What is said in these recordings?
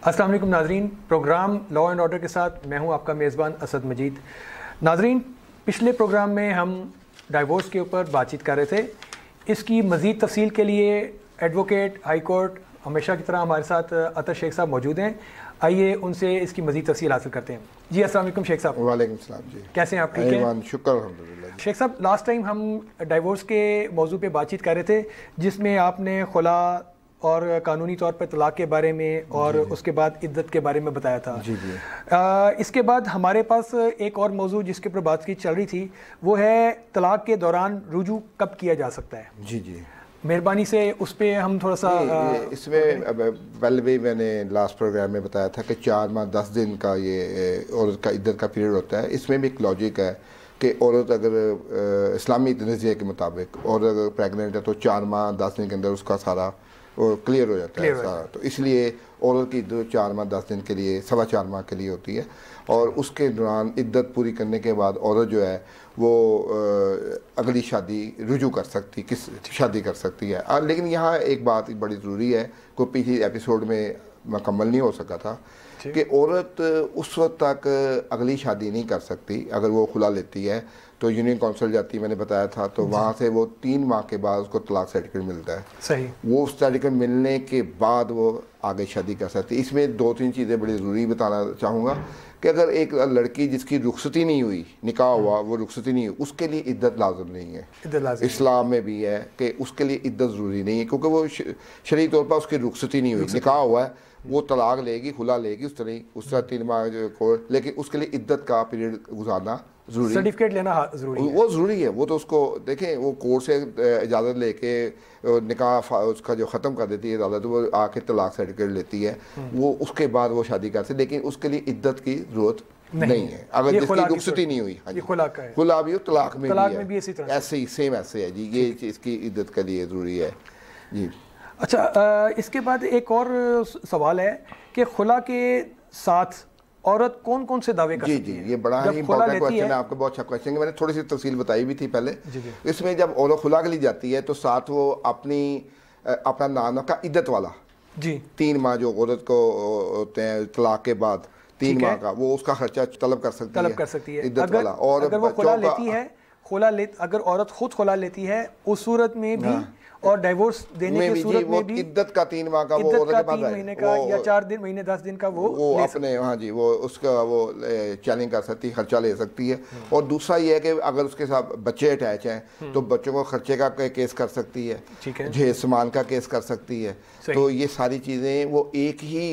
अस्सलाम वालेकुम नाज़रीन, प्रोग्राम लॉ एंड ऑर्डर के साथ मैं हूं आपका मेज़बान असद मजीद। नाज़रीन, पिछले प्रोग्राम में हम डाइवोर्स के ऊपर बातचीत कर रहे थे। इसकी मज़ीद तफसील के लिए एडवोकेट हाई कोर्ट हमेशा की तरह हमारे साथ अतर शेख साहब मौजूद हैं। आइए उनसे इसकी मज़ीद तफसील हासिल करते हैं। जी अस्सलाम वालेकुम शेख साहब। वालेकुम सलाम जी, कैसे हैं आप? ठीक हैं, शुक्र अल्हम्दुलिल्लाह। शेख साहब, लास्ट टाइम हम डाइवोर्स के मौजू पे बातचीत कर रहे थे, जिसमें आपने खुला और कानूनी तौर पर तलाक के बारे में और उसके बाद इद्दत के बारे में बताया था। जी जी। इसके बाद हमारे पास एक और मौजू जिसके ऊपर बात की चल रही थी, वो है तलाक के दौरान रुजू कब किया जा सकता है। जी जी, मेहरबानी से उस पर हम थोड़ा सा इसमें पहले भी मैंने लास्ट प्रोग्राम में बताया था कि 4 माह 10 दिन का ये औरत का इद्दत का पीरियड होता है। इसमें भी एक लॉजिक है कि औरत अगर इस्लामी नज़रिए के मुताबिक और अगर प्रेगनेंट है तो 4 माह 10 दिन के अंदर उसका सारा वो क्लियर हो जाता है सारा। तो इसलिए औरत की इद्दत 4 माह 10 दिन के लिए 4.25 माह के लिए होती है, और उसके दौरान इद्दत पूरी करने के बाद औरत जो है वो अगली शादी रुजू कर सकती, किस शादी कर सकती है। लेकिन यहाँ एक बात बड़ी ज़रूरी है, कोई पिछले एपिसोड में मुकम्मल नहीं हो सका था कि औरत उस वक्त तक अगली शादी नहीं कर सकती। अगर वो खुला लेती है तो यूनियन काउंसिल जाती है, मैंने बताया था, तो वहाँ से वो 3 माह के बाद उसको तलाक सर्टिफिकेट मिलता है। सही, वो उस सर्टिफिकेट मिलने के बाद वो आगे शादी कर सकती है। इसमें 2-3 चीज़ें बड़ी ज़रूरी बताना चाहूँगा कि अगर एक लड़की जिसकी रुखसती नहीं हुई, निकाह हुआ, वो रुखसती नहीं हुई, उसके लिए इद्दत लाज़िम नहीं है। इस्लाम में भी है कि उसके लिए इद्दत ज़रूरी नहीं है, क्योंकि वो शरई तौर पर उसकी रुखसती नहीं हुई, निकाह हुआ है, वो तलाक लेगी, खुला लेगी, उस तरह 3 माह को, लेकिन उसके लिए इद्दत का पीरियड गुजारना ज़रूरी, सर्टिफिकेट लेना ज़रूरी है। वो ज़रूरी है। वो तो उसको देखें, वो कोर्ट से इजाज़त लेके निकाह उसका जो ख़त्म कर देती है अदालत, वो आके तलाक सर्टिफिकेट लेती है, वो उसके बाद वो शादी करती है, लेकिन उसके लिए इद्दत की ज़रूरत नहीं है अगर जिसकी रुखसती नहीं हुई। हाँ जी, खुला भी हो, तलाक में भी ऐसे ही सेम ऐसे है जी, ये इसकी इद्दत के लिए ज़रूरी है जी। अच्छा, इसके बाद एक और सवाल है कि खुला के साथ औरत कौन कौन से दावे कर सकती है? जी, ये बड़ा ही इंपॉर्टेंट क्वेश्चन है, आपका बहुत अच्छा क्वेश्चन है। मैंने थोड़ी सी तफसील बताई भी थी पहले। इसमें जब औरत खुला के लिए जाती है तो साथ वो अपना नाम का इद्दत वाला जी 3 माह जो औरत को होते हैं तलाक के बाद 3 माह का, वो उसका खर्चा तलब कर सकती है इद्दत वाला। और अगर वो खुला लेती है, अगर औरत खुद खुला लेती है, उस सूरत में भी और डाइवोर्स देने की सूरत में भी इद्दत का 3 माह का, वो 3 महीने का या 4 महीने 10 दिन का वो अपने, हाँ जी, वो उसका वो चैलेंज कर सकती है, खर्चा ले सकती है। और दूसरा ये है कि अगर उसके साथ बच्चे अटैच हैं तो बच्चों को खर्चे का केस कर सकती है, जहेज सामान का केस कर सकती है। तो ये सारी चीज़ें वो एक ही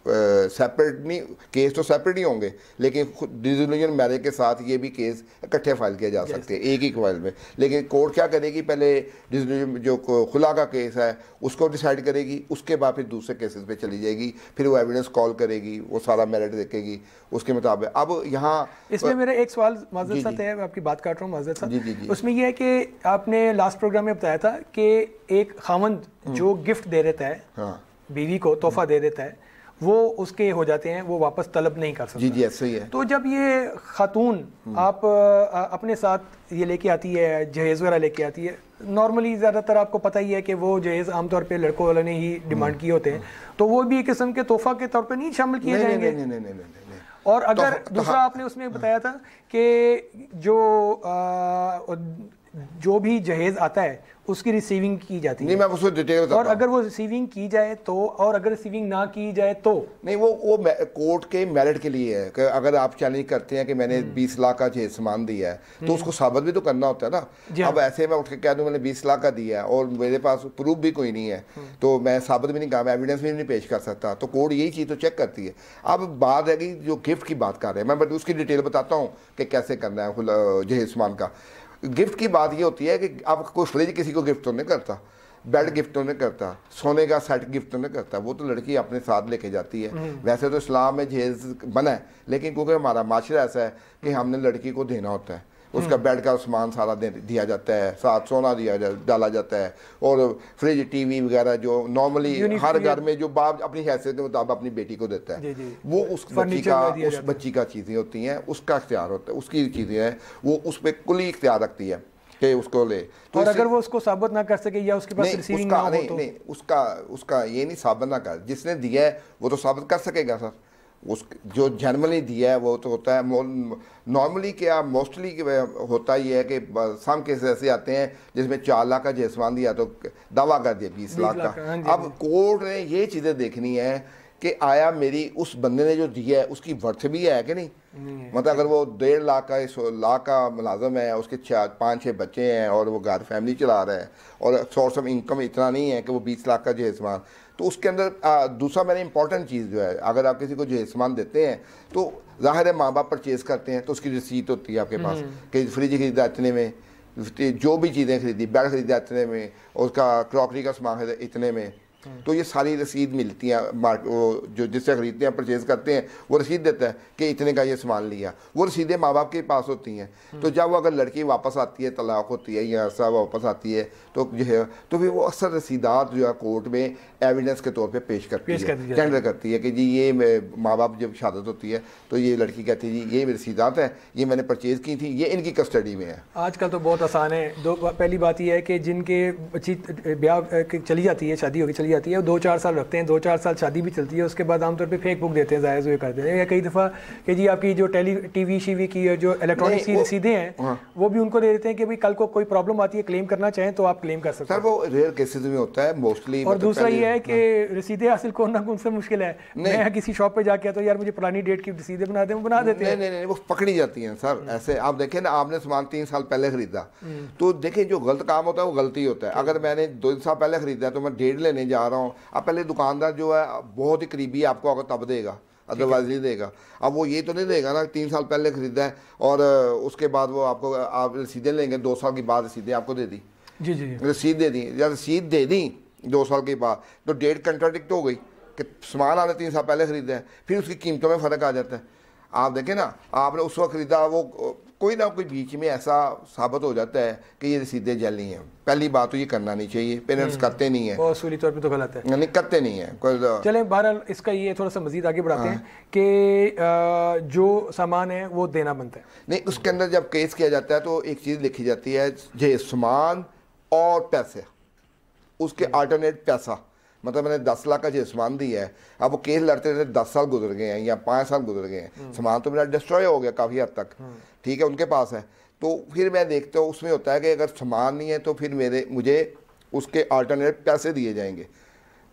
सेपरेट नहीं, केस तो सेपरेट ही होंगे, लेकिन डिसोल्यूशन मैरिज के साथ ये भी केस इकट्ठे फाइल किए जा सकते हैं एक ही फाइल में। लेकिन कोर्ट क्या करेगी, पहले डिसोल्यूशन जो खुला का केस है उसको डिसाइड करेगी, उसके बाद फिर दूसरे केसेस पे चली जाएगी, फिर वो एविडेंस कॉल करेगी, वो सारा मेरिट देखेगी उसके मुताबिक। अब यहाँ इसमें मेरा एक सवाल माज़रत साथ है, मैं आपकी बात काट रहा हूँ माज़रत साथ। उसमें यह है कि आपने लास्ट प्रोग्राम में बताया था कि एक खामंद जो गिफ्ट दे देता है बीवी को, तोहफा दे देता है, वो उसके हो जाते हैं, वो वापस तलब नहीं कर सकता। जी ऐसे ही है। तो जब ये खातून आप अपने साथ ये लेके आती है, जहेज वगैरह लेके आती है, नॉर्मली ज़्यादातर आपको पता ही है कि वो जहेज आमतौर पे लड़कों वालों ने ही डिमांड किए होते हैं, तो वो भी एक किस्म के तोहफा के तौर पे नहीं शामिल किए जाएंगे। नहीं। और अगर दूसरा आपने उसमें बताया था कि जो भी जहेज आता है उसकी रिसीविंग की जाती है। नहीं, मैं उसको डिटेल बताता हूं। और अगर वो रिसीविंग की जाए तो, और अगर रिसीविंग ना की जाए तो नहीं, वो कोर्ट के मेरिट के लिए है कि अगर आप चैलेंज करते हैं कि मैंने 20 लाख का जहेज सामान दिया है तो उसको साबित भी तो करना होता है ना। अब ऐसे मैं उठ के कह दूं मैंने 20 लाख का दिया है और मेरे पास प्रूफ भी कोई नहीं है, तो मैं साबित भी नहीं कर, एविडेंस भी नहीं पेश कर सकता, तो कोर्ट यही चीज़ तो चेक करती है। अब बात है कि जो गिफ्ट की बात कर रहे हैं, मैं उसकी डिटेल बताता हूँ कि कैसे करना है जहेज सामान का। गिफ्ट की बात ये होती है कि आप कोई फ्रिज किसी को गिफ्ट तो नहीं करता, बेड गिफ्ट तो नहीं करता, सोने का सेट गिफ्ट तो नहीं करता, वो तो लड़की अपने साथ लेके जाती है। वैसे तो इस्लाम में जहेज बना है, लेकिन क्योंकि हमारा माशरा ऐसा है कि हमने लड़की को देना होता है, उसका बेड का सामान सारा दिया जाता है, साथ सोना डाला जाता है, और फ्रिज टीवी वगैरह जो नॉर्मली हर घर में जो बाप अपनी हैसियत के मुताबिक अपनी बेटी को देता है, वो उस बच्ची का चीज़ें होती हैं, उसका इख्तियार होता है, उसकी चीज़ें हैं, वो उस पर कुली इख्तियार रखती है। कि उसको ले। तो और अगर वो उसको साबित ना कर सके या उसके पास रिसीविंग ना हो तो नहीं, उसका ये नहीं साबित ना कर, जिसने दिया है वो तो साबित कर सकेगा सर। उस जो जनरली दिया है वो तो होता है नॉर्मली, क्या मोस्टली होता ही है कि सम केसेस ऐसे आते हैं जिसमें 4 लाख का जयसमान दिया तो दावा कर दिया 20 लाख का। अब कोर्ट ने ये चीज़ें देखनी है कि आया मेरी उस बंदे ने जो दिया है उसकी वर्थ भी है कि नहीं, मतलब अगर वो 1.5 लाख का 100 लाख का मुलाजम है, उसके 4-5-6 बच्चे हैं और वो घर फैमिली चला रहा है और सोर्स ऑफ इनकम इतना नहीं है कि वो 20 लाख का जयसमान, तो उसके अंदर दूसरा मैंने इंपॉर्टेंट चीज़ जो है, अगर आप किसी को जयसमान देते हैं तो ज़ाहिर है माँ बाप परचेज करते हैं तो उसकी रिसीट होती है आपके पास कि फ्रिज खरीदा इतने में, जो भी चीज़ें खरीदी, बेड खरीदा इतने में, उसका क्रॉकरी का सामान खरीदा इतने में, तो ये सारी रसीद मिलती है। वो जो जिससे खरीदते हैं परचेज करते हैं वो रसीद देता है कि इतने का ये सामान लिया, वो रसीदें माँ बाप के पास होती हैं। तो जब वो अगर लड़की वापस आती है, तलाक होती है या ऐसा वापस आती है तो जो है तो फिर वो अक्सर रसीदात जो है कोर्ट में एविडेंस के तौर पे पेश करती है, टेंडर करती है कि जी ये माँ बाप जब शहादत होती है तो ये लड़की कहती है जी ये रसीदात है, ये मैंने परचेज की थी, ये इनकी कस्टडी में है। आजकल तो बहुत आसान है। पहली बात यह है कि जिनके बच्ची ब्याह चली जाती है, शादी होगी चली जाती है, 2-4 साल रखते हैं, 2-4 साल शादी भी चलती है, उसके बाद आमतौर पे फेक बुक देते हैं, जायज़ हुए करते हैं, या कई दफ़ा कि जी आपकी जो टीवी शीवी की जो इलेक्ट्रॉनिक की रसीदें हैं वो भी उनको दे देते हैं कि भाई कल को कोई प्रॉब्लम आती है, क्लेम करना चाहें तो आप क्लेम कर सकते हैं। सर वो रेयर केसेस में होता है मोस्टली। और दूसरा ये है कि रसीदें हासिल करना उनसे मुश्किल है। मैं किसी शॉप पे जाके तो यार मुझे पुरानी डेट की रसीदें बना दें, वो बना देते हैं। नहीं, वो पकड़ी जाती हैं सर। ऐसे आप देखें ना, आपने सामान 3 साल पहले खरीदा तो देखें जो गलत काम होता है वो गलती होता है। अगर मैंने 2 साल पहले खरीदा तो मैं डेट लेने जा रहा हूँ, अब पहले दुकानदार जो है बहुत ही करीबी आपको अगर तब देगा, अदरवाइज नहीं देगा। अब वो ये तो नहीं देगा ना 3 साल पहले खरीदा है और उसके बाद वो आपको आप रसीदें लेंगे, 2 साल की बाद रसीदें आपको दे दी, जी जी रसीद दे दी, या रसीद दे दी 2 साल के बाद तो डेट कंट्राडिक्ट हो गई कि सामान आपने 3 साल पहले खरीदा है, फिर उसकी कीमतों में फ़र्क आ जाता है। आप देखें ना, आपने उस वक्त खरीदा, वो कोई ना कोई बीच में ऐसा साबित हो जाता है कि ये रसीदें जली हैं। पहली बात तो ये करना नहीं चाहिए, पेरेंट्स करते नहीं है, असूली तौर पे तो गलत है, नहीं करते नहीं है। चले बहरहाल इसका ये थोड़ा सा मजीद आगे बढ़ाते हैं कि जो सामान है वो देना बनता है। नहीं, उसके अंदर जब केस किया जाता है तो एक चीज़ लिखी जाती है, जे सामान और पैसे, उसके अल्टरनेट पैसा, मतलब मैंने 10 लाख का जो सामान दिया है, अब वो केस लड़ते रहते 10 साल गुजर गए हैं या 5 साल गुजर गए हैं, सामान तो मेरा डिस्ट्रॉय हो गया काफ़ी हद तक, ठीक है, उनके पास है। तो फिर मैं देखता हूँ उसमें होता है कि अगर सामान नहीं है तो फिर मुझे उसके अल्टरनेट पैसे दिए जाएंगे।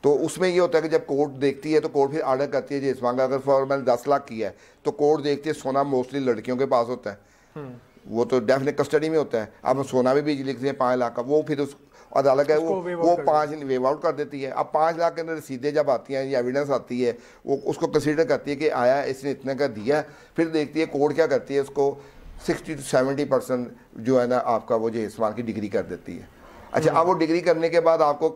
तो उसमें ये होता है कि जब कोर्ट देखती है तो कोर्ट फिर ऑर्डर करती है जिस मांगा, अगर फॉर मैंने 10 लाख किया है तो कोर्ट देखती है, सोना मोस्टली लड़कियों के पास होता है, वो तो डेफिनेट कस्टडी में होता है। अब सोना भी लिखते हैं 5 लाख का, वो फिर उस अदालत है वो 5 वेव आउट कर देती है। अब 5 लाख के अंदर रसीदें जब आती हैं या एविडेंस आती है, वो उसको कंसीडर करती है कि आया इसने इतने का दिया, फिर देखती है कोर्ट क्या करती है, उसको 60 to 70% जो है ना आपका वो जो सामान की डिग्री कर देती है। अच्छा, अब वो डिग्री करने के बाद आपको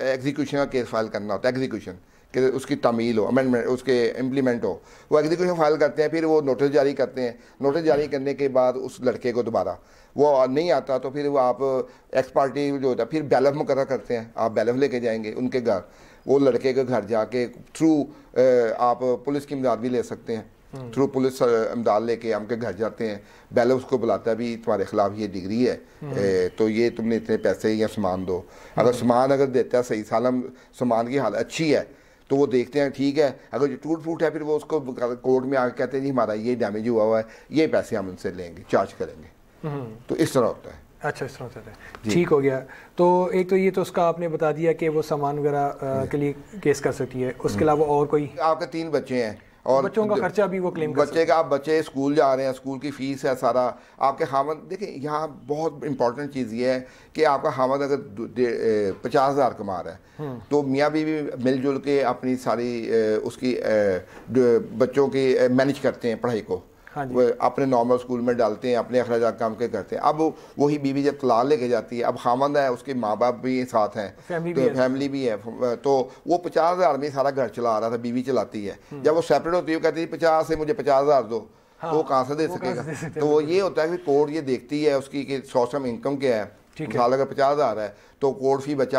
एग्जीक्यूशन का केस फाइल करना होता है, एग्जीक्यूशन कि उसकी तमील हो, अमेंडमेंट उसके इम्प्लीमेंट हो, वो एग्जीक्यूशन फाइल करते हैं, फिर वो नोटिस जारी करते हैं। नोटिस जारी करने के बाद उस लड़के को दोबारा वो नहीं आता तो फिर वो आप एक्स पार्टी जो होता है फिर बैलफ मुकर्रर करते हैं, आप बैलफ लेके जाएंगे उनके घर, वो लड़के के घर जाके थ्रू आप पुलिस की इमदाद भी ले सकते हैं, थ्रू पुलिस इमदाद लेके उनके घर जाते हैं, बैलफ उसको बुलाता है भी तुम्हारे खिलाफ ये डिग्री है तो ये तुमने इतने पैसे या सामान दो। अगर सामान अगर देता है सही सालम, सामान की हालत अच्छी है तो वो देखते हैं ठीक है, अगर जो टूट फूट है फिर वो उसको कोर्ट में आके कहते हैं जी हमारा ये डैमेज हुआ है, ये पैसे हम उनसे लेंगे, चार्ज करेंगे। तो इस तरह होता है। अच्छा, इस तरह होता है, ठीक हो गया। तो एक तो ये तो उसका आपने बता दिया कि वो सामान वगैरह के लिए केस कर सकती है, उसके अलावा और कोई? आपके 3 बच्चे हैं और बच्चों का खर्चा भी वो क्लेम कर बच्चे का, आप बच्चे स्कूल जा रहे हैं, स्कूल की फीस है सारा आपके खामद। देखिए यहाँ बहुत इंपॉर्टेंट चीज़ ये है कि आपका खामद अगर 50,000 कमा रहा है तो मियाँ बीवी मिलजुल के अपनी सारी उसकी बच्चों की मैनेज करते हैं, पढ़ाई को वो अपने नॉर्मल स्कूल में डालते हैं, अपने अखराजात काम के करते हैं। अब वही बीवी जब तलाक लेके जाती है, अब खामद है, उसके माँ बाप भी साथ हैं, फैमिली भी है, तो वो 50,000 में सारा घर चला रहा था, बीवी चलाती है। जब वो सेपरेट होती है वो कहती है 50 से मुझे 50,000 दो, तो वो कहाँ से दे सकेगा। तो वो ये होता है कि कोर्ट ये देखती है उसकी कि सोर्स ऑफ इनकम क्या है, मिसाल अगर 50,000 है तो कोर्ट फी बच्चा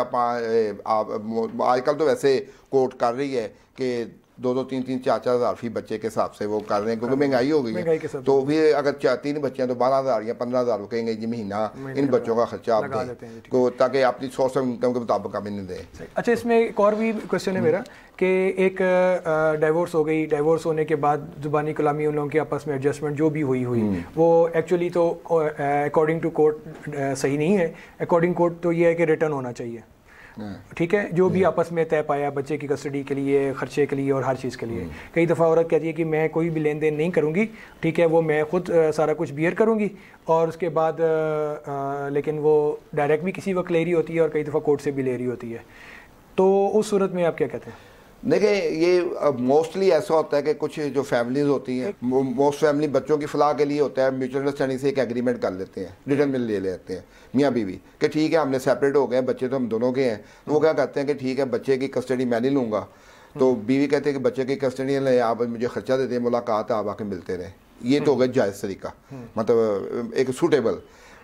आजकल तो वैसे कोर्ट कर रही है कि 2-2, 3-3, 4-4 हज़ार फी बच्चे के हिसाब से वो कर रहे हैं, क्योंकि महंगाई हो गई है। तो फिर अगर 3 बच्चे हैं तो 12,000 या 15,000 वो कहेंगे जी महीना इन बच्चों का खर्चा आप दें, तो ताकि अपनी सोर्स ऑफ इनकम के मुताबिक आप इन्हें दें। अच्छा, इसमें एक और भी क्वेश्चन है मेरा कि एक डाइवोर्स हो गई, डाइवोर्स होने के बाद ज़ुबानी कलामी उन लोगों के आपस में एडजस्टमेंट जो भी हुई वो एक्चुअली तो अकॉर्डिंग टू कोर्ट सही नहीं है। अकॉर्डिंग कोर्ट तो ये है कि रिटर्न होना चाहिए, ठीक है, जो भी आपस में तय पाया बच्चे की कस्टडी के लिए, खर्चे के लिए और हर चीज़ के लिए। कई दफ़ा औरत कहती है कि मैं कोई भी लेन देन नहीं करूँगी, ठीक है, वो मैं ख़ुद सारा कुछ बियर करूँगी, और उसके बाद लेकिन वो डायरेक्ट भी किसी वक्त ले रही होती है और कई दफ़ा कोर्ट से भी ले रही होती है। तो उस सूरत में आप क्या कहते हैं? देखिए, ये मोस्टली ऐसा होता है कि कुछ जो फैमिलीज होती हैं, मोस्ट फैमिली बच्चों की फलाह के लिए होता है, म्यूचुअल अंडरस्टैंडिंग से एक एग्रीमेंट कर लेते हैं, रिटर्न में ले लेते हैं मियाँ बीवी कि ठीक है हमने सेपरेट हो गए, बच्चे तो हम दोनों के हैं। तो वो क्या कहते हैं कि ठीक है बच्चे की कस्टडी मैं नहीं लूँगा, तो बीवी कहते हैं कि बच्चे की कस्टडी ले, आप मुझे खर्चा देते हैं, मुलाकात आप आके मिलते रहे। ये तो हो गया जायज़ तरीका, मतलब एक सूटेबल।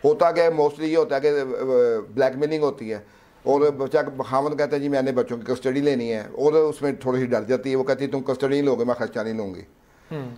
होता क्या है मोस्टली ये होता है कि ब्लैकमेलिंग होती है और बच्चा खामद कहता है जी मैंने बच्चों की कस्टडी लेनी है, और उसमें थोड़ी सी डर जाती है, वो कहती है तुम कस्टडी नहीं लोगे मैं खर्चा नहीं लूँगी।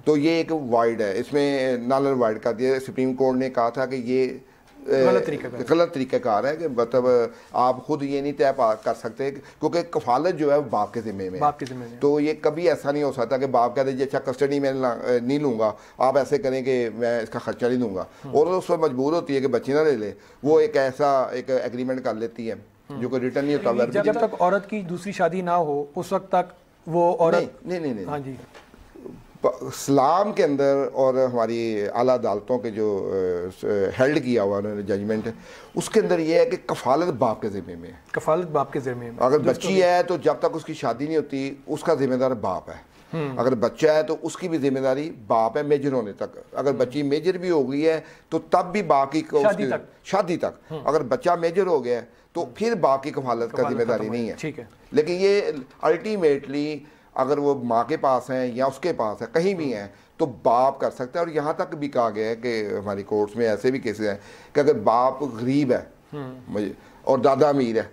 तो ये एक वाइड है, इसमें नल वाइड कर दिया। सुप्रीम कोर्ट ने कहा था कि ये गलत तरीक़ाकार है, कि मतलब आप खुद ये नहीं तय कर सकते, क्योंकि कफालत जो है वो बाप के ज़िम्मे में। तो ये कभी ऐसा नहीं हो सकता कि बाप कहते जी अच्छा कस्टडी में नहीं लूँगा, आप ऐसे करें कि मैं इसका खर्चा नहीं दूँगा, और उस पर मजबूर होती है कि बच्ची ना ले ले। वो एक ऐसा एक एग्रीमेंट कर लेती है जो कोई रिटर्न नहीं होता। जब तक औरत की दूसरी शादी ना हो उस वक्त तक वो औरत नहीं। हाँ जी, इस्लाम के अंदर और हमारी आला अदालतों के जो हेल्ड किया हुआ उन्होंने जजमेंट, उसके अंदर ये है कि कफालत बाप के ज़िम्मे में है। कफालत बाप के ज़िम्मे में। अगर बच्ची है तो जब तक उसकी शादी नहीं होती उसका जिम्मेदार बाप है। अगर बच्चा है तो उसकी भी जिम्मेदारी बाप है मेजर होने तक। अगर बच्ची मेजर भी हो गई है तो तब भी बाप की शादी तक अगर बच्चा मेजर हो गया है तो फिर बाप की कफालत का जिम्मेदारी नहीं है, ठीक है। लेकिन ये अल्टीमेटली अगर वो माँ के पास है या उसके पास है कहीं भी है तो बाप कर सकता है। और यहाँ तक भी कहा गया है कि हमारी कोर्ट्स में ऐसे भी केसेस हैं कि अगर बाप गरीब है और दादा अमीर है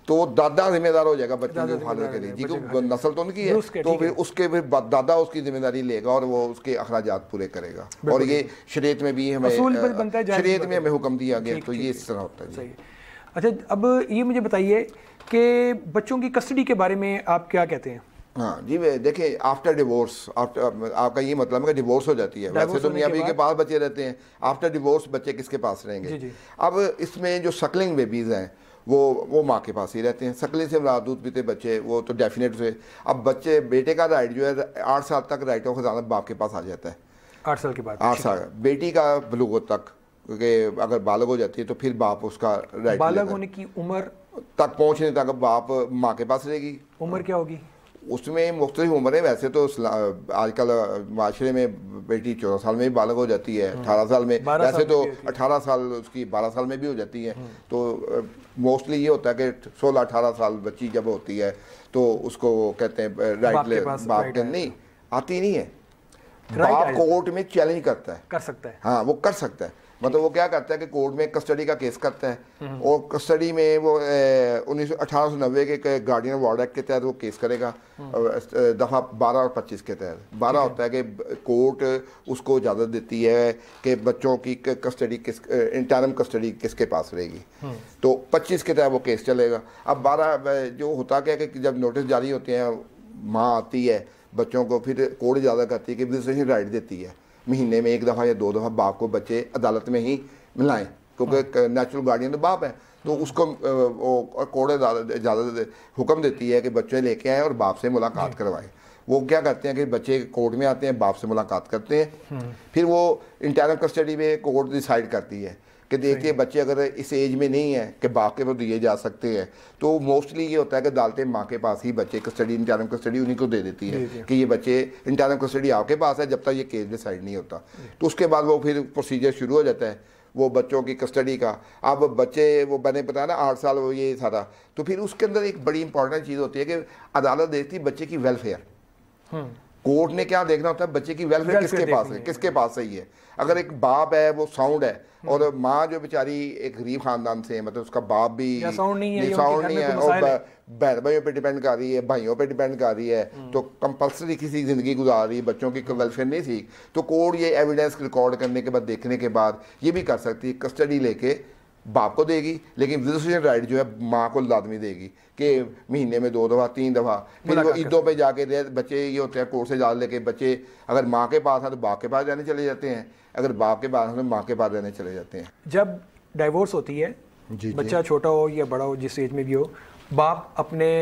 तो दादा जिम्मेदार हो जाएगा बच्चों के कफालत के लिए, जी क्योंकि नस्ल तो उनकी है, तो फिर उसके फिर दादा उसकी जिम्मेदारी लेगा और वो उसके अखराजात पूरे करेगा। और ये शरीयत में भी हमें शरीयत में हमें हुक्म दिया गया, तो ये इस तरह होता है। अच्छा, अब ये मुझे बताइए कि बच्चों की कस्टडी के बारे में आप क्या कहते हैं? हाँ जी, देखिए आफ्टर डिवोर्स, आपका ये मतलब है कि डिवोर्स हो जाती है। वैसे तो मियाँ बीवी के पास बच्चे रहते हैं, आफ्टर डिवोर्स बच्चे किसके पास रहेंगे? अब इसमें जो सकलिंग बेबीज़ हैं वो माँ के पास ही रहते हैं। सकलिंग से मुराद दूध पीते बच्चे वो तो डेफिनेट से। अब बच्चे बेटे का राइट जो है 8 साल तक राइट ऑफ खजाना बाप के पास आ जाता है। 8 साल के बाद 8 साल। बेटी का बलूगत तक, क्योंकि अगर बालग हो जाती है तो फिर बाप उसका राइट, बालग होने की उम्र तक पहुँचने तक बाप माँ के पास रहेगी। उम्र क्या होगी उसमें? मुख्तलिफ उम्र है। वैसे तो आजकल माशरे में बेटी 14 साल में भी बालग हो जाती है, 18 साल में, वैसे तो 18 साल उसकी 12 साल में भी हो जाती है। तो मोस्टली ये होता है कि 16-18 साल बच्ची जब होती है तो उसको कहते हैं राइट, बाप के नहीं आती नहीं है, बाप कोर्ट में चैलेंज करता है, कर सकता है। हाँ वो कर सकता है। मतलब वो क्या करता है कि कोर्ट में कस्टडी का केस करता है और कस्टडी में वो 1890 के गार्डियन वार्ड एक्ट के तहत वो केस करेगा, दफ़ा 12 और 25 के तहत। 12 होता है कि कोर्ट उसको इजाज़त देती है कि बच्चों की कस्टडी किस इंटरम कस्टडी किसके पास रहेगी, तो 25 के तहत वो केस चलेगा। अब 12 जो होता क्या है कि जब नोटिस जारी होते हैं माँ आती है बच्चों को, फिर कोर्ट इजाज़त करती है कि विजिटेशन राइट देती है महीने में 1 दफ़ा या 2 दफ़ा बाप को बच्चे अदालत में ही मिलाएं, क्योंकि नेचुरल गार्डियन तो बाप है। तो उसको कोर्ट इजाज़त हुक्म देती है कि बच्चे लेके आए और बाप से मुलाकात करवाएं। वो क्या करते हैं कि बच्चे कोर्ट में आते हैं, बाप से मुलाकात करते हैं, फिर वो इंटरनल कस्टडी में कोर्ट डिसाइड करती है कि देखिए बच्चे अगर इस एज में नहीं है कि बाप के पास दिए जा सकते हैं, तो मोस्टली ये होता है कि अदालतें माँ के पास ही बच्चे कस्टडी इंटरनल कस्टडी उन्हीं को दे देती है कि ये बच्चे इंटरनल कस्टडी आपके पास है जब तक ये केस डिसाइड नहीं होता। तो उसके बाद वो फिर प्रोसीजर शुरू हो जाता है वो बच्चों की कस्टडी का। अब बच्चे वो मैंने बताया ना 8 साल वो ये सारा, तो फिर उसके अंदर एक बड़ी इंपॉर्टेंट चीज़ होती है कि अदालत देखती है बच्चे की वेलफेयर। कोर्ट ने क्या देखना होता है, बच्चे की वेलफेयर किसके पास है, किसके पास सही है। अगर एक बाप है वो साउंड है और माँ जो बेचारी एक गरीब खानदान से है, मतलब उसका बाप भी साउंड नहीं है और बहन भाइयों पे डिपेंड कर रही है, भाइयों पे डिपेंड कर रही है, तो कंपल्सरी किसी ज़िंदगी गुजार रही है, बच्चों की वेलफेयर नहीं थी, तो कोर्ट ये एविडेंस रिकॉर्ड करने के बाद, देखने के बाद ये भी कर सकती है, कस्टडी लेके बाप को देगी, लेकिन विजिटेशन राइट जो है माँ को लाजमी देगी कि महीने में 2 दफ़ा 3 दफ़ा, फिर वो ईदों पे जाके बच्चे ये होते हैं कोर्ट से जा लेके बच्चे अगर माँ के पास हैं तो बाप के पास रहने चले जाते हैं, अगर बाप के पास हैं तो माँ के पास रहने चले जाते हैं। जब डाइवोर्स होती है, बच्चा छोटा हो या बड़ा हो, जिस एज में भी हो, बाप अपने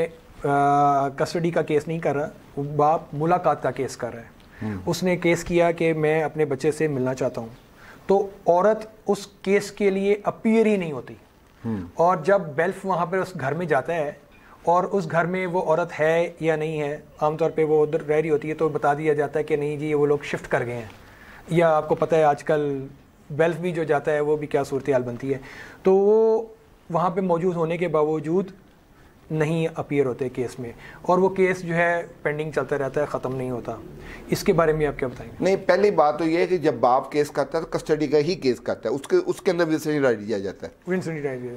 कस्टडी का केस नहीं कर रहा, बाप मुलाकात का केस कर रहा है। उसने केस किया कि मैं अपने बच्चे से मिलना चाहता हूँ, तो औरत उस केस के लिए अपीयर ही नहीं होती। और जब बेल्फ वहाँ पर उस घर में जाता है और उस घर में वो औरत है या नहीं है, आमतौर पे वो उधर रह रही होती है, तो बता दिया जाता है कि नहीं जी वो लोग शिफ्ट कर गए हैं, या आपको पता है आजकल बेल्फ भी जो जाता है वो भी क्या सूरत हाल बनती है। तो वो वहाँ पे मौजूद होने के बावजूद नहीं अपीयर होते केस में, और वो केस जो है पेंडिंग चलता रहता है, ख़त्म नहीं होता। इसके बारे में आप क्या बताएंगे? नहीं, पहली बात तो ये है कि जब बाप केस करता है तो कस्टडी का ही केस करता है, उसके अंदर विजिटेशन राइट दिया जाता है,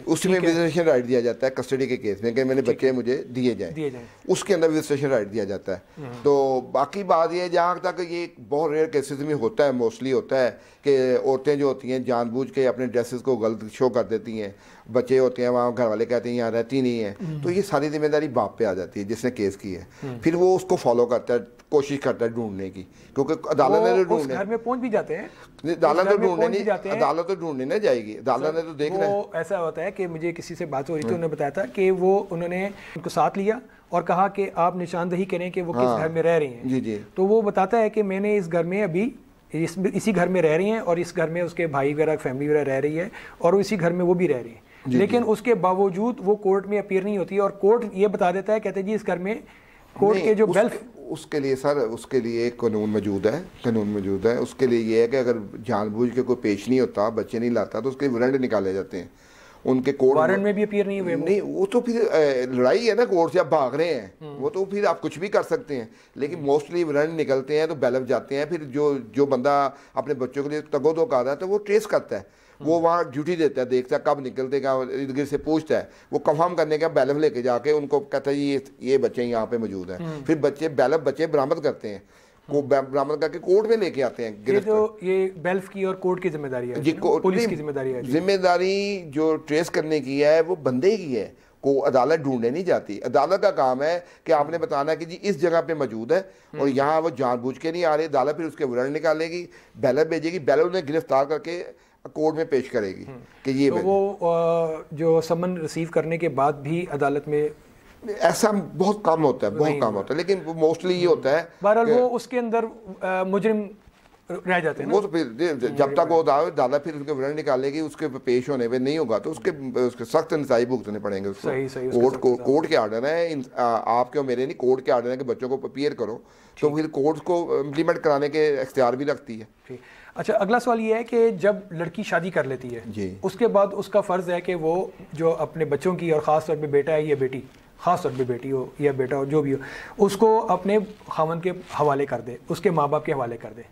उसमें विजिटेशन राइट दिया जाता है कस्टडी के केस में कि मेरे बच्चे मुझे दिए जाएं, उसके अंदर विजिटेशन राइट दिया जाता है। तो बाकी बात ये, जहाँ तक ये बहुत रेयर केसेस में होता है, मोस्टली होता है कि औरतें जो होती हैं जानबूझ के अपने ड्रेसेस को गलत शो कर देती हैं, बच्चे होते हैं वहाँ घर वाले कहते हैं यहाँ रहती नहीं है, तो ये सारी जिम्मेदारी बाप पे आ जाती है जिसने केस की है। फिर वो उसको फॉलो करता है, कोशिश करता है ढूंढने की, क्योंकि अदालत ने तो ढूंढने, घर में पहुंच भी जाते हैं, अदालत तो ढूंढने नहीं, अदालत तो ढूंढने ना जाएगी, अदालत ने तो देखना है। ऐसा होता है कि मुझे किसी से बात हो रही थी, उन्होंने बताया था कि वो उन्होंने उनको साथ लिया और कहा कि आप निशानदही करें कि वो किस घर में रह रही हैं। जी जी। तो वो बताता है कि मैंने इस घर में अभी इसी घर में रह रही हैं, और इस घर में उसके भाई वगैरह फैमिली वगैरह रह रही है, और इसी घर में वो भी रह रही है, लेकिन उसके बावजूद वो कोर्ट में अपीयर नहीं होती, और कोर्ट ये बता देता है, कहते हैं जी इस घर में कोर्ट के जो बेल्फ, उसके लिए सर, उसके लिए एक कानून मौजूद है, उसके लिए ये है कि अगर जानबूझ के कोई पेश नहीं होता, बच्चे नहीं लाता, तो उसके वारंट निकाले जाते हैं। उनके कोर्ट वारंट में भी अपीयर नहीं हुए, नहीं, वो तो फिर लड़ाई है ना, कोर्ट से आप भाग रहे हैं, वो तो फिर आप कुछ भी कर सकते हैं, लेकिन मोस्टली वारंट निकलते हैं तो बेलफ जाते हैं। फिर जो बंदा अपने बच्चों के लिए तगोदो कर रहा है तो वो ट्रेस करता है, वो वहाँ ड्यूटी देता है, देखता है कब निकलते, क्या इर्द गिर्द से पूछता है, वो कंफर्म करने का बैलफ लेके जाके उनको कहता है ये बच्चे यहाँ पे मौजूद हैं। फिर बच्चे बरामद करते हैं, को बरामद करके कोर्ट में लेके आते हैं। ये बेल्फ की और कोर्ट की जिम्मेदारी है, पुलिस की जिम्मेदारी है। जिम्मेदारी जो ट्रेस करने की है वो बंदे की है, को अदालत ढूंढने नहीं जाती। अदालत का काम है कि आपने बताना कि जी इस जगह पे मौजूद है और यहाँ वो जानबूझ के नहीं आ रहे, अदालत फिर उसके वारंट निकालेगी, बैलेट भेजेगी, बैलेट उन्हें गिरफ्तार करके कोर्ट में पेश करेगी कि ये। तो वो जो समन रिसीव करने के बाद भी अदालत में ऐसा बहुत कम होता है, लेकिन मोस्टली ये होता है, बहरहाल वो उसके अंदर मुजरिम रह जाते हैं। वो तो फिर जब तक वो अदालत फिर उसके वारंट निकालेगी, उसके पेश होने पे नहीं होगा तो उसके सख्त नसाई भुगतने पड़ेंगे उसको। कोर्ट के आर्डर है, आपके और मेरे नहीं, कोर्ट के आर्डर है कि बच्चों को अपीयर करो, तो फिर कोर्ट को इम्प्लीमेंट कराने के इख्तियार भी रखती है। अच्छा, अगला सवाल ये है कि जब लड़की शादी कर लेती है, उसके बाद उसका फ़र्ज़ है कि वो जो अपने बच्चों की, और ख़ास तौर पे बेटा है या बेटी, ख़ास तौर पे बेटी हो या बेटा हो, जो भी हो, उसको अपने खामन के हवाले कर दे, उसके माँ बाप के हवाले कर दे।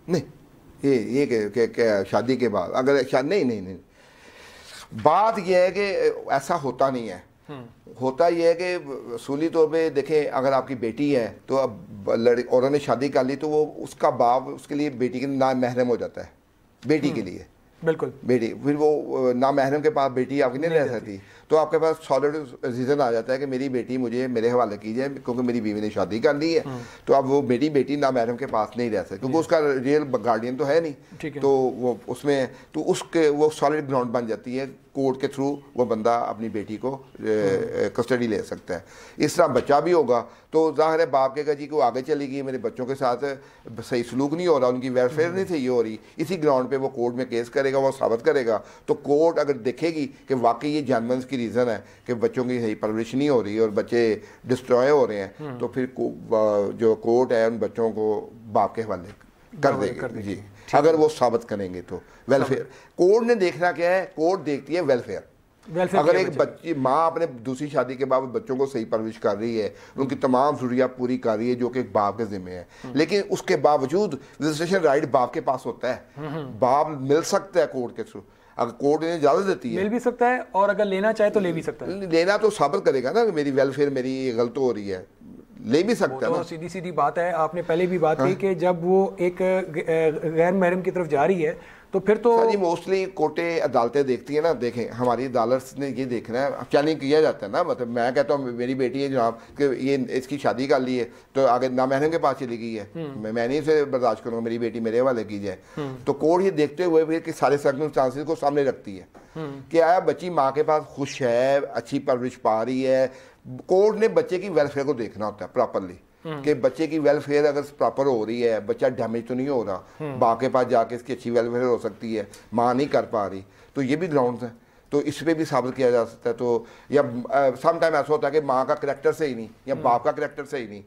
नहीं, ये शादी के बाद अगर नहीं, बात यह है कि ऐसा होता नहीं है। होता यह है कि असूली तौर पे देखें, अगर आपकी बेटी है तो अब औरत ने शादी कर ली तो वो उसका बाप उसके लिए बेटी के नाम महरम हो जाता है, बेटी के लिए। बिल्कुल, बेटी फिर वो ना महरम के पास बेटी आपकी नहीं रह सकती, तो आपके पास सॉलिड रीज़न आ जाता है कि मेरी बेटी मुझे मेरे हवाले कीजिए, क्योंकि मेरी बीवी ने शादी कर ली है। तो अब वो मेरी बेटी ना महरम के पास नहीं रह सकती, क्योंकि उसका रियल गार्डियन तो है नहीं, तो वो उसमें तो उसके वो सॉलिड ग्राउंड बन जाती है। कोर्ट के थ्रू वो बंदा अपनी बेटी को कस्टडी ले सकता है। इस तरह बच्चा भी होगा तो ज़ाहिर है बाप के जी को आगे चली गई, मेरे बच्चों के साथ सही सलूक नहीं हो रहा, उनकी वेलफेयर नहीं सही हो रही, इसी ग्राउंड पे वो कोर्ट में केस करेगा, वो साबित करेगा। तो कोर्ट अगर देखेगी कि वाकई ये जानबूझ की रीज़न है कि बच्चों की सही परवरिश नहीं हो रही और बच्चे डिस्ट्रॉय हो रहे हैं, तो फिर जो कोर्ट है उन बच्चों को बाप के हवाले कर देगी जी, अगर वो साबित करेंगे तो। वेलफेयर कोर्ट ने देखना क्या है, कोर्ट देखती है वेलफेयर। अगर एक बच्ची माँ अपने दूसरी शादी के बाद बच्चों को सही परवरिश कर रही है, उनकी तमाम जरूरियात पूरी कर रही है, जो कि बाप के जिम्मे है, लेकिन उसके बावजूद रजिस्ट्रेशन राइट बाप के पास होता है। बाप मिल सकता है कोर्ट के थ्रू, अगर कोर्ट ने इजाजत देती है मिल भी सकता है, और अगर लेना चाहे तो ले भी सकता है। लेना तो साबित करेगा ना कि मेरी वेलफेयर मेरी गलत हो रही है, ले भी सकता है तो ना। सीधी सीधी बात है, आपने पहले भी बात की कि जब वो एक गैर महरम की तरफ जा रही है तो फिर तो जी मोस्टली कोर्टें अदालतें देखती है ना। देखें हमारी अदालत ने ये देखना है, चैलेंज किया जाता है ना। मतलब मैं कहता हूँ मेरी बेटी है जनाब कि ये इसकी शादी कर ली है तो आगे ना महरम के पास चली गई है, मैं नहीं इसे बर्दाश्त करूँगा, मेरी बेटी मेरे हवाले की जाए। तो कोर्ट ये देखते हुए फिर कि सारे सर्कमस्टांसेस को सामने रखती है कि आया बच्ची माँ के पास खुश है, अच्छी परवरिश पा रही है। कोर्ट ने बच्चे की वेलफेयर को देखना होता है प्रॉपरली कि बच्चे की वेलफेयर अगर प्रॉपर हो रही है, बच्चा डैमेज तो नहीं हो रहा, बाप के पास जाके इसकी अच्छी वेलफेयर हो सकती है, माँ नहीं कर पा रही, तो ये भी ग्राउंड्स हैं, तो इस पर भी साबित किया जा सकता है। तो या सम टाइम ऐसा होता है कि माँ का करैक्टर सही नहीं या बाप का करैक्टर सही नहीं,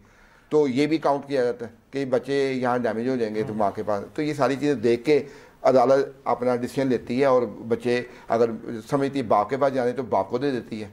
तो ये भी काउंट किया जाता है कि बच्चे यहाँ डैमेज हो जाएंगे तो माँ के पास। तो ये सारी चीज़ें देख के अदालत अपना डिसीजन लेती है, और बच्चे अगर समझती बाप के पास जाने तो बाप को दे देती है,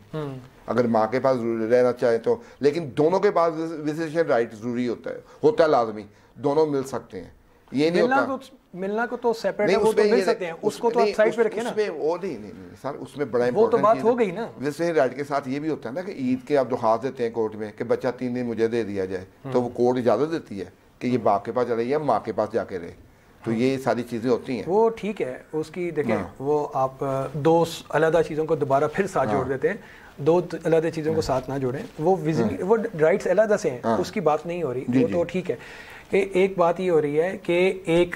अगर माँ के पास रहना चाहे तो। लेकिन दोनों के पास विजिटेशन राइट जरूरी होता है लाजमी, दोनों मिल सकते हैं। ये नहीं होता मिलना को तो सेपरेट है, वो तो मिल सकते हैं, उसको तो आप साइड पे रखें ना। उसमें वो नहीं सर, उसमें बड़ा वो तो बात हो गई ना। विजिटेशन राइट के साथ ये भी होता है ना कि ईद के आप दरख्वास्त देते हैं कोर्ट में कि बच्चा 3 दिन मुझे दे दिया जाए, तो वो कोर्ट इजाज़त देती है कि ये बाप के पास चले या माँ के पास जाके रहे। तो ये सारी चीज़ें होती हैं, वो ठीक है। उसकी देखें वो आप दो अलग चीज़ों को दोबारा फिर साथ जोड़ देते हैं, दो अलग चीज़ों को साथ ना जोड़ें। वो राइट्स अलग से हैं, उसकी बात नहीं हो रही, वो तो ठीक है। एक बात ये हो रही है कि एक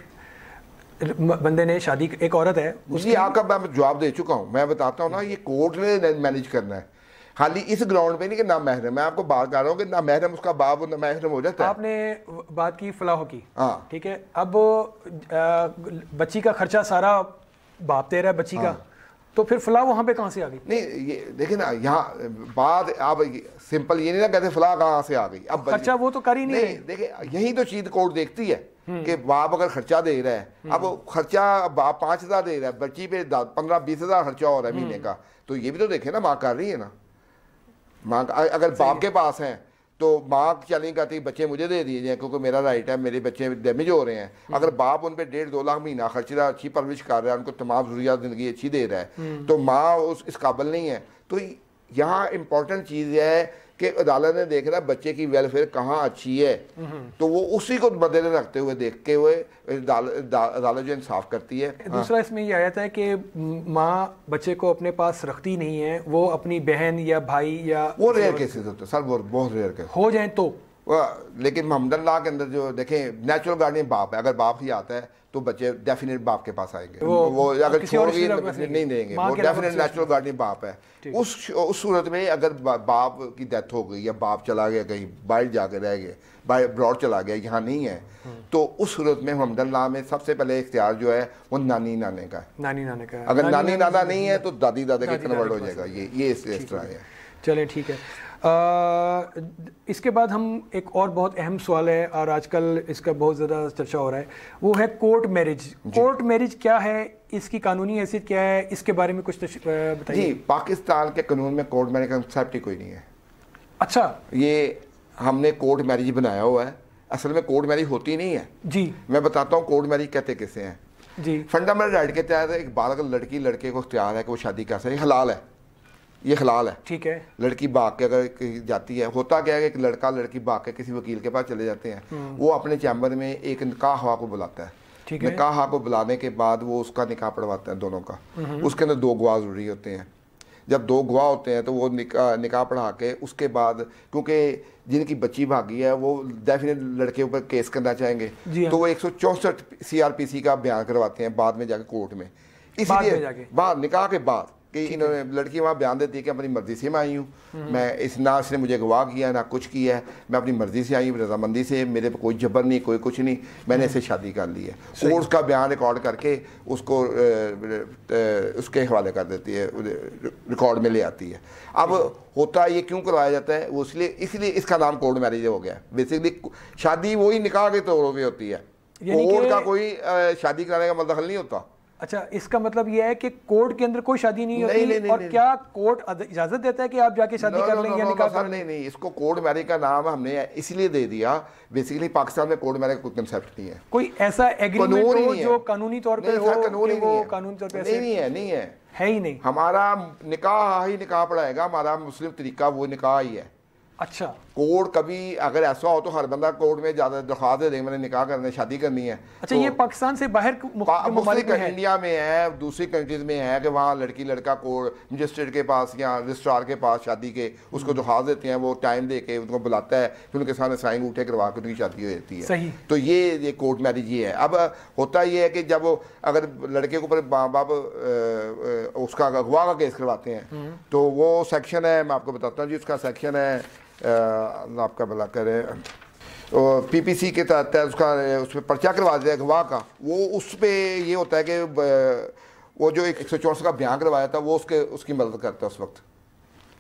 बंदे ने शादी, एक औरत है उसकी, आपका मैं जवाब दे चुका हूँ, मैं बताता हूँ ना, ये कोर्ट ने मैनेज करना है, खाली इस ग्राउंड पे नहीं कि ना महरम। मैं आपको बात कर रहा हूँ कि ना महरम उसका बाप ना महरम हो जाता है। आपने बात की फलाह की, हाँ ठीक है। अब बच्ची का खर्चा सारा बाप दे रहा है बच्ची का, तो फिर फलाह वहां पे कहाँ से आ गई? नहीं ये देखे ना, यहाँ बात आप सिंपल ये नहीं ना कहते फलाह कहाँ से आ गई। अब खर्चा वो तो कर ही नहीं, देखे यही तो चीज कोर्ट देखती है कि बाप अगर खर्चा दे रहा है, अब खर्चा बाप 5,000 दे रहा है, बच्ची पे 15-20 हज़ार खर्चा हो रहा है महीने का, तो ये भी तो देखे ना माँ कर रही है ना। माँ अगर बाप के पास है तो माँ चैलेंज करती है बच्चे मुझे दे दिए जाए क्योंकि मेरा राइट है, मेरे बच्चे डैमेज हो रहे हैं। अगर बाप उन पे 1.5-2 लाख महीना खर्च रहा है, अच्छी परवरिश कर रहा है, उनको तमाम जरूरियात ज़िंदगी अच्छी दे रहा है, तो माँ इस काबिल नहीं है। तो यहाँ इंपॉर्टेंट चीज़ है कि अदालत ने देखना बच्चे की वेलफेयर कहाँ अच्छी है, तो वो उसी को मद्देनजर रखते हुए देखते हुए अदालत जो इंसाफ करती है। दूसरा इसमें ये आया था कि माँ बच्चे को अपने पास रखती नहीं है, वो अपनी बहन या भाई या वो रेयर केसेस होते हैं सर, वो बहुत रेयर केस हो जाए तो। लेकिन मोहम्मद लॉ के अंदर जो देखें नेचुरल गार्डियन बाप है, अगर बाप ही आता है तो बच्चे डेफिनेट बाप के पास आएंगे, वो अगर छोड़ भी नहीं देंगे, वो डेफिनेट नेचुरल गार्डियन बाप है। उस सूरत में अगर बाप की डेथ हो गई या बाप चला गया कहीं बाहर जाकर रह गए, बाहर ब्रॉड चला गया, यहाँ नहीं है, तो उस सूरत में मोहम्मद लॉ में सबसे पहले इख्तियार जो है वो नानी नाने का है। नानी नाने का है। अगर नानी नाना नहीं है तो दादी दादा के कन्वर्ट हो जाएगा। ये इस तरह है। चलें ठीक है। इसके बाद हम एक और बहुत अहम सवाल है और आजकल इसका बहुत ज़्यादा चर्चा हो रहा है, वो है कोर्ट मैरिज। कोर्ट मैरिज क्या है, इसकी कानूनी हैसियत क्या है, इसके बारे में कुछ बताइए। जी, पाकिस्तान के कानून में कोर्ट मैरिज का कंसेप्ट ही कोई नहीं है। अच्छा, ये हमने कोर्ट मैरिज बनाया हुआ है, असल में कोर्ट मैरिज होती नहीं है। जी मैं बताता हूँ कोर्ट मैरिज कहते किसे हैं। जी, फंडामेंटल राइट के तहत एक बालग लड़की लड़के को इख्तियार है कि वो शादी कर सके, हलाल है, ये हलाल है। ठीक है। लड़की भाग के अगर जाती है, होता क्या है कि एक लड़का लड़की भाग के किसी वकील के पास चले जाते हैं, वो अपने चैम्बर में एक निकाह हवा को बुलाता है। निकाह हवा को बुलाने के बाद वो उसका निकाह पढ़वाता है दोनों का। उसके अंदर 2 गवाह जरूरी होते हैं। जब 2 गवाह होते हैं तो वो निकाह पढ़ा के उसके बाद, क्योंकि जिनकी बच्ची भागी है वो डेफिनेट लड़के ऊपर केस करना चाहेंगे, तो वो 164 CRPC का बयान करवाते हैं बाद में जाके कोर्ट में। इसलिए बाद निकाह के बाद कि इन्होंने लड़की वहाँ बयान देती है कि अपनी मर्जी से मैं आई हूँ, मैं ना इसने मुझे गवाह किया ना कुछ किया है, मैं अपनी मर्जी से आई हूँ, रजामंदी से, मेरे पे कोई जबर नहीं, कोई कुछ नहीं, मैंने इसे शादी कर ली है। और उसका बयान रिकॉर्ड करके उसको उसके हवाले कर देती है, रिकॉर्ड में ले आती है। अब होता ये क्यों करवाया जाता है, वो इसलिए इसका नाम कोर्ट मैरिज हो गया। बेसिकली शादी वही निकाह के तौर पर होती है, कोर्ट का कोई शादी कराने का मतलब नहीं होता। अच्छा, इसका मतलब ये है कि कोर्ट के अंदर कोई शादी नहीं होती? नहीं, और क्या कोर्ट इजाजत देता है कि आप जाके शादी कर लें या निकाह कर लें? नहीं, इसको कोर्ट मैरिज का नाम हमने इसलिए दे दिया, बेसिकली पाकिस्तान में कोर्ट मैरिज का कोई कंसेप्ट नहीं है। कोई ऐसा एग्रीमेंट हो जो कानूनी तौर पे हो कि वो कानूनी तौर पे नहीं है ही नहीं। हमारा निकाह ही निकाह पड़ाएगा, हमारा मुस्लिम तरीका वो निकाह ही है। अच्छा, कोर्ट कभी अगर ऐसा हो तो हर बंदा कोर्ट में ज्यादा दरख्वास्त दे देंगे मैंने निकाह करने शादी करनी है। अच्छा, तो ये पाकिस्तान से बाहर मुख्तलिफ इंडिया में है, दूसरी कंट्रीज में है कि वहाँ लड़की लड़का कोर्ट मजिस्ट्रेट के पास या रजिस्ट्रार के पास शादी के उसको दरख्वास्त देते हैं, वो टाइम दे के उनको बुलाता है, फिर उनके सामने साइन उठे करवा के उनकी शादी हो जाती है। सही। तो ये कोर्ट मैरिज ये है। अब होता ये है कि जब अगर लड़के के ऊपर माँ बाप उसका अगवा का केस करवाते हैं तो वो सेक्शन है, मैं आपको बताता हूँ जी, उसका सेक्शन है आपका भला करे, पीपीसी के तहत है उसका, उस पर पर्चा करवा दिया अगवा का। वो उस पर ये होता है कि वो जो 164 का बयान करवाया था वो उसकी मदद करता है उस वक्त।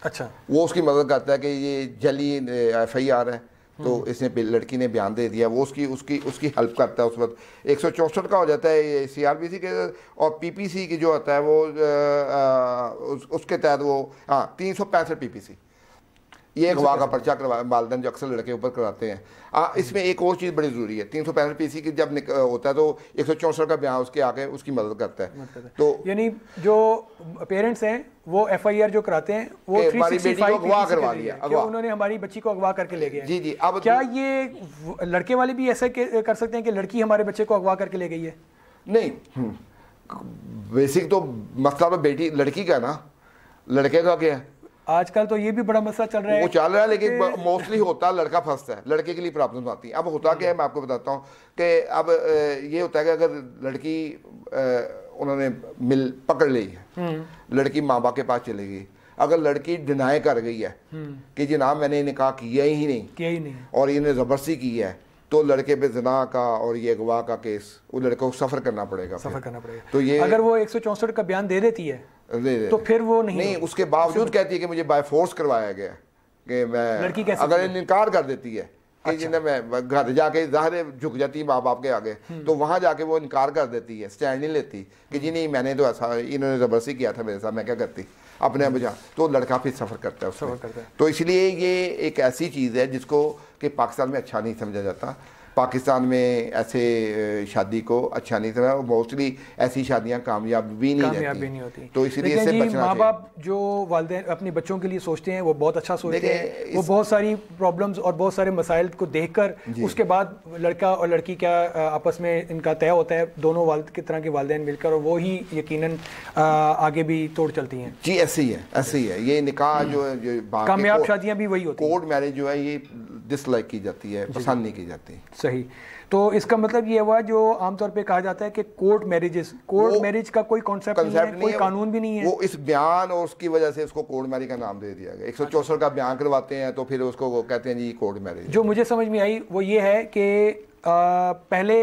अच्छा, वो उसकी मदद करता है कि ये जली FIR है तो इसने लड़की ने बयान दे दिया, वो उसकी हेल्प करता है उस वक्त। 164 का हो जाता है ये CRPC के, और PPC की जो होता है वो उसके तहत वो 365 PPC, ये अगवा का पर्चा करवा वालिदैन जो अक्सर लड़के ऊपर कराते हैं। इसमें एक और चीज़ बड़ी ज़रूरी है, 365 PC की जब होता है तो 164 का बयान उसके आके उसकी मदद करता है। तो यानी जो पेरेंट्स हैं वो FIR जो कराते हैं वो 365 अगवा करवा लिया, उन्होंने हमारी बच्ची को अगवा करके ले गए। जी जी। अब क्या ये लड़के वाले भी ऐसा कर सकते हैं कि लड़की हमारे बच्चे को अगवा करके ले गई है? नहीं, बेसिक तो मसला तो बेटी लड़की का ना, लड़के का क्या है? आजकल तो ये भी बड़ा मसला चल रहा है, वो चल रहा है, लेकिन मोस्टली होता है लड़का फंसता है, लड़के के लिए प्रॉब्लम आती है। अब होता क्या है मैं आपको बताता हूँ कि अब ये होता है कि अगर लड़की उन्होंने पकड़ ली है, लड़की माँ बाप के पास चली गई, अगर लड़की डिनाई कर गई है कि जनाब मैंने निकाह किया ही नहीं और इन्हें ज़बरदस्ती की है, तो लड़के पे ज़िना का और ये अगवा का केस वो लड़के को सफ़र करना पड़ेगा। तो ये अगर वो 164 का बयान दे देती है तो फिर वो नहीं, उसके बावजूद कहती है कि मुझे बाय फोर्स करवाया गया कि मैं लड़की कैसे, अगर इनकार कर देती है कि जिन्हें मैं घर जाके ज़ाहिर झुक जाती है माँ बाप के आगे, तो वहाँ जाके वो इनकार कर देती है, स्टैंड नहीं लेती कि जी नहीं मैंने तो ऐसा इन्होंने ज़बरदस्ती किया था मेरे साथ, मैं क्या करती अपने बजा, तो लड़का फिर सफ़र करता है उसमें। तो इसलिए ये एक ऐसी चीज़ है जिसको कि पाकिस्तान में अच्छा नहीं समझा जाता। पाकिस्तान में ऐसे शादी को अच्छा नहीं समझा, मोस्टली ऐसी शादियां कामयाब भी नहीं होती। तो इसलिए इससे बचना चाहिए। माँ बाप जो वालिदैन अपने बच्चों के लिए सोचते हैं वो बहुत अच्छा सोचते हैं, वो बहुत सारी प्रॉब्लम्स और बहुत सारे मसाइल को देखकर उसके बाद लड़का और लड़की क्या आपस में इनका तय होता है, दोनों की तरह के वालिदैन मिलकर, और वो ही यकीनन आगे भी तोड़ चलती हैं। जी ऐसे ही है ये निकाह जो कामयाब शादियाँ भी वही होती हैं। कोर्ट मैरिज जो है ये डिसलाइक की जाती है, पसंद नहीं की जाती। सही। तो इसका मतलब ये हुआ जो आमतौर पे कहा जाता है कि कोर्ट मैरिज का कोई कॉन्सेप्ट नहीं है, कोई कानून भी नहीं है। वो इस बयान और उसकी वजह से उसको कोर्ट मैरिज का नाम दे दिया गया। 164 का बयान करवाते हैं तो फिर उसको वो कहते हैं जी कोर्ट मैरिज। जो मुझे समझ में आई वो ये है कि पहले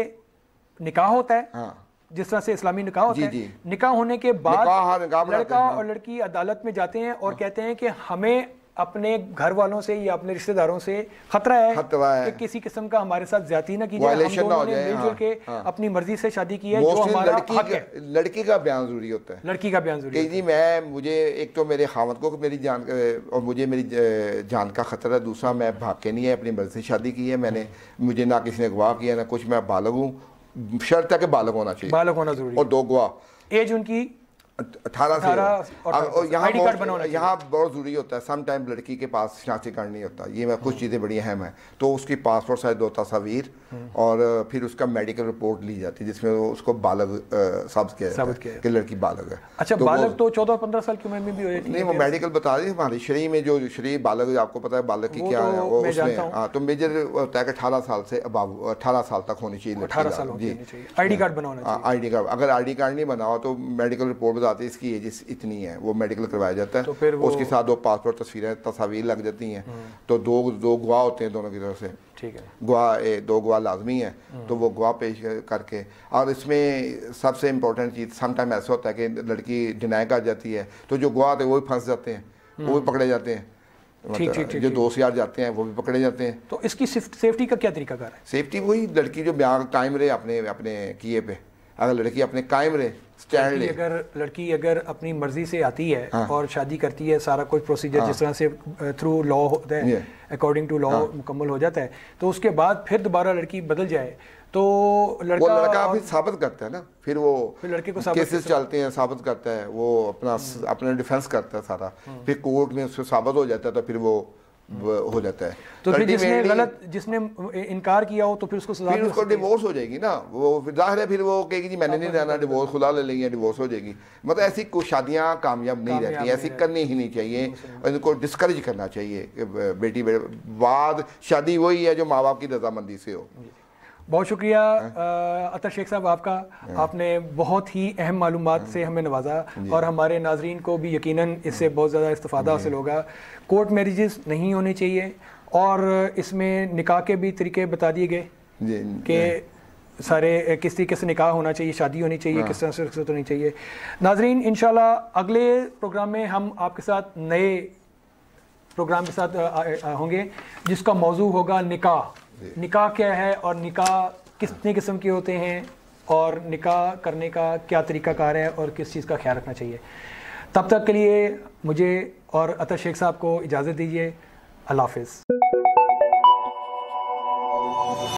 निकाह होता है, जिस तरह से इस्लामी निकाह होता है, निकाह होने के बाद लड़का और लड़की अदालत में जाते हैं और कहते हैं कि हमें अपने घर वालों से या अपने रिश्तेदारों से खतरा है कि किसी किस्म का हमारे साथ ज्यादती ना की जाए, हम दोनों ने मिलजुल के अपनी मर्जी से शादी की है, जो हमारा हक है। लड़की का बयान जरूरी होता है, लड़की का बयान जरूरी जी मुझे एक तो मेरे खामद को मेरी जान और मुझे मेरी जान का खतरा है, दूसरा मैं भाग के नहीं है, अपनी मर्जी से शादी की है मैंने, मुझे ना किसी ने गवाह किया ना कुछ, मैं बालग हूँ, शर्त है कि बालग होना चाहिए, बालग होना जरूरी, और 2 गवाह, एज उनकी 18 से। यहाँ बहुत ज़रूरी होता है, सम टाइम लड़की के पास शनाख्ती कार्ड नहीं होता, ये कुछ चीज़ें बड़ी अहम है, तो उसकी पासपोर्ट साइज 2 तस्वीर और फिर उसका मेडिकल रिपोर्ट ली जाती है जिसमें उसको बालग साबित किया जाता है कि लड़की बालग है। अच्छा, तो बालग तो 14-15 साल की उम्र में भी हो जाती है? नहीं, वो मेडिकल बता दी हमारी शरी में, जो शरी बालग आपको पता है बालग की क्या है वो उसमें, तो मेजर होता है कि 18 साल से अबाव 18 साल तक होनी चाहिए, 18 साल जी। ID कार्ड बनवाना चाहिए, ID कार्ड, अगर ID कार्ड नहीं बना हो तो मेडिकल रिपोर्ट बताती है इसकी एज इतनी है, वो मेडिकल करवाया जाता है, तो फिर उसके साथ 2 पासपोर्ट तस्वीर लग जाती हैं, तो दो गवाह होते हैं दोनों की तरफ से, ठीक है, गवाह 2 गवाह लाजमी है, तो वो गवाह पेश करके, और इसमें सबसे इम्पोर्टेंट चीज़ सम टाइम ऐसा होता है कि लड़की डिनाई कर जाती है तो जो गवाह थे वो भी फंस जाते हैं, वो भी पकड़े जाते हैं, जो 2 से 8 जाते हैं वो भी पकड़े जाते हैं। तो इसकी सेफ्टी का क्या तरीकाकार है? सेफ्टी वही लड़की जो बयान टाइम रहे अपने किए पे, अगर लड़की अपने कायम रहे, स्टैंड ले। लड़की अगर अपनी मर्जी से आती है और शादी करती है, सारा कुछ प्रोसीजर जिस तरह से थ्रू लॉ होता है, अकॉर्डिंग टू लॉ मुकम्मल हो जाता है, तो उसके बाद फिर दोबारा लड़की बदल जाए तो लड़का फिर साबित करता है ना, फिर लड़के को केसेस चलते हैं, साबित करता है, वो अपना डिफेंस करता है सारा, फिर कोर्ट में उससे साबित हो जाता है, तो फिर वो हो जाता है। तो फिर जिसने इनकार किया हो तो फिर उसको डिवोर्स हो जाएगी ना, वो जाहिर है फिर वो कहेगी जी मैंने नहीं रहना, डिवोर्स खुला ले लेंगे, डिवोर्स हो जाएगी। मतलब ऐसी कुछ शादियाँ कामयाब नहीं रहती, ऐसी करनी ही नहीं चाहिए, इनको डिस्करेज करना चाहिए कि बेटी बाद शादी वही है जो माँ बाप की रजामंदी से हो। बहुत शुक्रिया अतर शेख साहब आपका, आपने बहुत ही अहम मालूमात से हमें नवाजा और हमारे नाजरीन को भी यकीनन इससे बहुत ज़्यादा इस्तिफ़ादा हासिल होगा। कोर्ट मैरिजेस नहीं होने चाहिए और इसमें निकाह के भी तरीके बता दिए गए कि सारे किस तरीके से निकाह होना चाहिए, शादी होनी चाहिए, किस तरह से रुखसत होनी चाहिए। नाजरीन, इंशाल्लाह अगले प्रोग्राम में हम आपके साथ नए प्रोग्राम के साथ होंगे जिसका मौजू होगा निकाह। निकाह क्या है और निकाह कितने किस्म के होते हैं और निकाह करने का क्या तरीक़ाकार है और किस चीज़ का ख्याल रखना चाहिए। तब तक के लिए मुझे और अतर शेख साहब को इजाज़त दीजिए। अल्लाह हाफ़िज़।